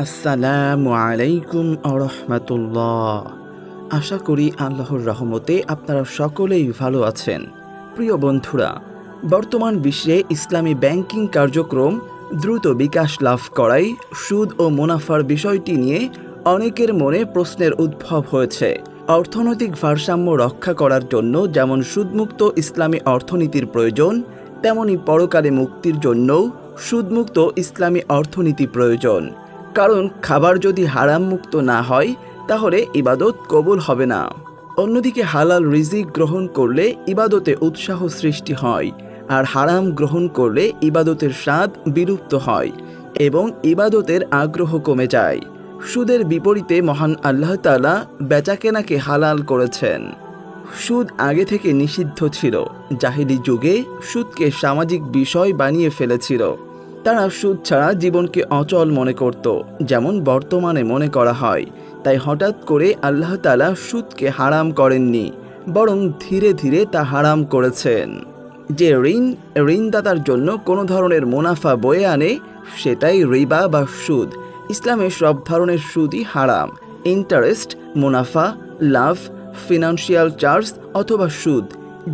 আসসালামু আলাইকুম আরহামাতুল্লাহ। আশা করি আল্লাহর রহমতে আপনারা সকলেই ভালো আছেন। প্রিয় বন্ধুরা, বর্তমান বিশ্বে ইসলামী ব্যাংকিং কার্যক্রম দ্রুত বিকাশ লাভ করায় সুদ ও মুনাফার বিষয়টি নিয়ে অনেকের মনে প্রশ্নের উদ্ভব হয়েছে। অর্থনৈতিক ভারসাম্য রক্ষা করার জন্য যেমন সুদমুক্ত ইসলামী অর্থনীতির প্রয়োজন, তেমনি পরকালে মুক্তির জন্যও সুদমুক্ত ইসলামী অর্থনীতি প্রয়োজন। কারণ খাবার যদি হারাম মুক্ত না হয় তাহলে ইবাদত কবুল হবে না। অন্যদিকে হালাল রিজিক গ্রহণ করলে ইবাদতে উৎসাহ সৃষ্টি হয়, আর হারাম গ্রহণ করলে ইবাদতের স্বাদ বিলুপ্ত হয় এবং ইবাদতের আগ্রহ কমে যায়। সুদের বিপরীতে মহান আল্লাহ তাআলা বেচাকেনাকে হালাল করেছেন। সুদ আগে থেকে নিষিদ্ধ ছিল। জাহিলি যুগে সুদকে সামাজিক বিষয় বানিয়ে ফেলেছিল। তারা সুদ ছাড়া জীবনকে অচল মনে করত, যেমন বর্তমানে মনে করা হয়। তাই হঠাৎ করে আল্লাহ তাআলা সুদকে হারাম করেননি, বরং ধীরে ধীরে তা হারাম করেছেন। যে ঋণদাতার জন্য কোনো ধরনের মুনাফা বয়ে আনে সেটাই রিবা বা সুদ। ইসলামে সব ধরনের সুদই হারাম। ইন্টারেস্ট, মুনাফা, লাভ, ফিনান্সিয়াল চার্জ অথবা সুদ,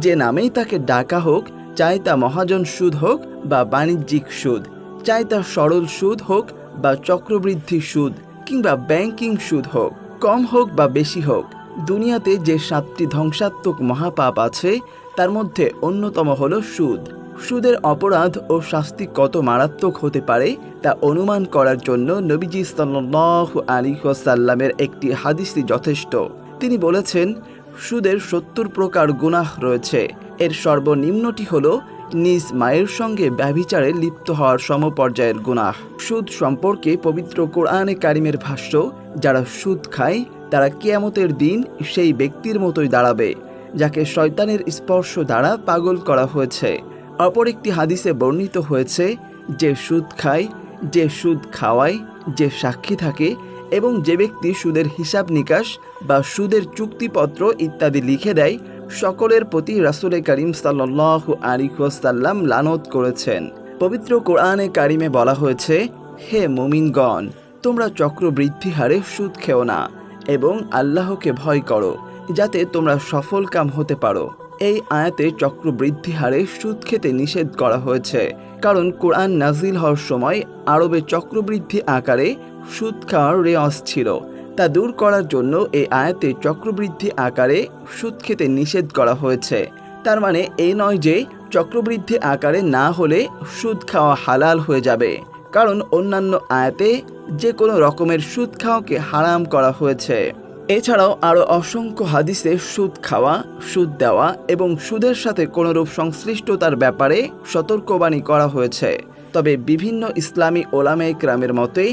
যে নামেই তাকে ডাকা হোক, চাই তা মহাজন সুদ হোক বা বাণিজ্যিক সুদ, চাই তা সরল সুদ হোক বা চক্রবৃদ্ধি সুদ কিংবা ব্যাংকিং সুদ হোক, কম হোক বা বেশি হোক, দুনিয়াতে যে 7টি ধ্বংসাত্মক মহাপাপ আছে তার মধ্যে অন্যতম হল সুদ। সুদের অপরাধ ও শাস্তি কত মারাত্মক হতে পারে তা অনুমান করার জন্য নবীজি সাল্লাল্লাহু আলাইহি ওয়াসাল্লামের একটি হাদিসই যথেষ্ট। তিনি বলেছেন, সুদের 70 প্রকার গুনাহ রয়েছে। এর সর্বনিম্নটি হল নিজ মায়ের সঙ্গে ব্যভিচারে লিপ্ত হওয়ার সমপর্যায়ের গুনাহ। সুদ সম্পর্কে পবিত্র কোরআনে কারিমের ভাষ্য, যারা সুদ খায় তারা কিয়ামতের দিন সেই ব্যক্তির মতোই দাঁড়াবে যাকে শয়তানের স্পর্শ দ্বারা পাগল করা হয়েছে। অপর একটি হাদিসে বর্ণিত হয়েছে, যে সুদ খায়, যে সুদ খাওয়ায়, যে সাক্ষী থাকে এবং যে ব্যক্তি সুদের হিসাব নিকাশ বা সুদের চুক্তিপত্র ইত্যাদি লিখে দেয়, সকলের প্রতি রাসূল করিম সাল্লাল্লাহু আলাইহি ওয়াসাল্লাম লানত করেছেন। পবিত্র কোরআনে কারিমে বলা হয়েছে, হে মুমিনগণ, তোমরা চক্রবৃদ্ধি হারে সুদ খেও না এবং আল্লাহকে ভয় করো, যাতে তোমরা সফল কাম হতে পারো। এই আয়াতে চক্রবৃদ্ধি হারে সুদ খেতে নিষেধ করা হয়েছে, কারণ কোরআন নাজিল হওয়ার সময় আরবে চক্রবৃদ্ধি আকারে সুদ খাওয়ার রেওয়াজ ছিল। তা দূর করার জন্য এই আয়াতে চক্রবৃদ্ধি আকারে সুদ খেতে নিষেধ করা হয়েছে। তার মানে এই নয় যে চক্রবৃদ্ধি আকারে না হলে সুদ খাওয়া হালাল হয়ে যাবে, কারণ অন্যান্য আয়াতে যে কোনো রকমের সুদ খাওয়াকে হারাম করা হয়েছে। এছাড়াও আরও অসংখ্য হাদিসে সুদ খাওয়া, সুদ দেওয়া এবং সুদের সাথে কোনোরূপ সংশ্লিষ্টতার ব্যাপারে সতর্কবাণী করা হয়েছে। তবে বিভিন্ন ইসলামী ওলামায়ে কেরামের মতে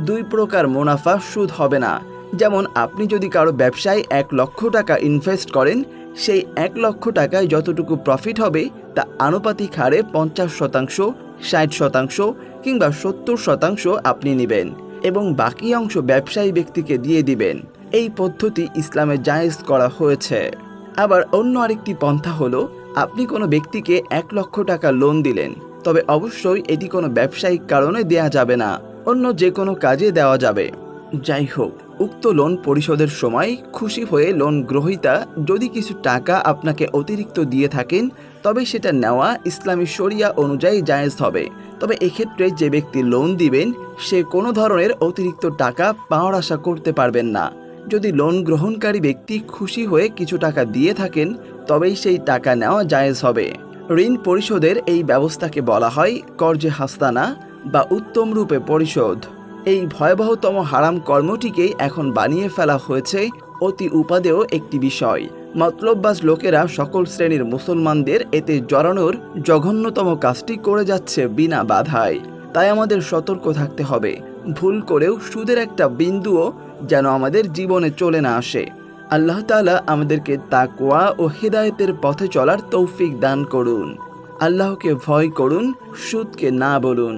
2 প্রকার মুনাফা সুদ হবে না। যেমন আপনি যদি কারো ব্যবসায় 1 লক্ষ টাকা ইনভেস্ট করেন, সেই 1 লক্ষ টাকায় যতটুকু প্রফিট হবে তা আনুপাতিক হারে 50%, 60% কিংবা 70% আপনি নেবেন এবং বাকি অংশ ব্যবসায়ী ব্যক্তিকে দিয়ে দিবেন। এই পদ্ধতি ইসলামে জায়েজ করা হয়েছে। আবার অন্য আরেকটি পন্থা হলো, আপনি কোনো ব্যক্তিকে 1 লক্ষ টাকা লোন দিলেন, তবে অবশ্যই এটি কোনো ব্যবসায়িক কারণে দেয়া যাবে না, অন্য যে কোনো কাজে দেওয়া যাবে। যাই হোক, উক্ত লোন পরিশোধের সময় খুশি হয়ে লোন গ্রহীতা যদি কিছু টাকা আপনাকে অতিরিক্ত দিয়ে থাকেন, তবে সেটা নেওয়া ইসলামী শরিয়া অনুযায়ী জায়েজ হবে। তবে এক্ষেত্রে যে ব্যক্তি লোন দিবেন সে কোনো ধরনের অতিরিক্ত টাকা পাওয়ার আশা করতে পারবেন না। যদি লোন গ্রহণকারী ব্যক্তি খুশি হয়ে কিছু টাকা দিয়ে থাকেন, তবেই সেই টাকা নেওয়া জায়েজ হবে। ঋণ পরিশোধের এই ব্যবস্থাকে বলা হয় কর্জে হাসানা বা উত্তম রূপে পরিশোধ। এই ভয়াবহতম হারাম কর্মটিকেই এখন বানিয়ে ফেলা হয়েছে অতি উপাদেয় একটি বিষয়। মতলববাজ লোকেরা সকল শ্রেণীর মুসলমানদের এতে জড়ানোর জঘন্যতম কাজটি করে যাচ্ছে বিনা বাধায়। তাই আমাদের সতর্ক থাকতে হবে, ভুল করেও সুদের একটা বিন্দুও যেন আমাদের জীবনে চলে না আসে। আল্লাহ তাআলা আমাদেরকে তাকওয়া ও হিদায়াতের পথে চলার তৌফিক দান করুন। আল্লাহকে ভয় করুন, সুদকে না বলুন।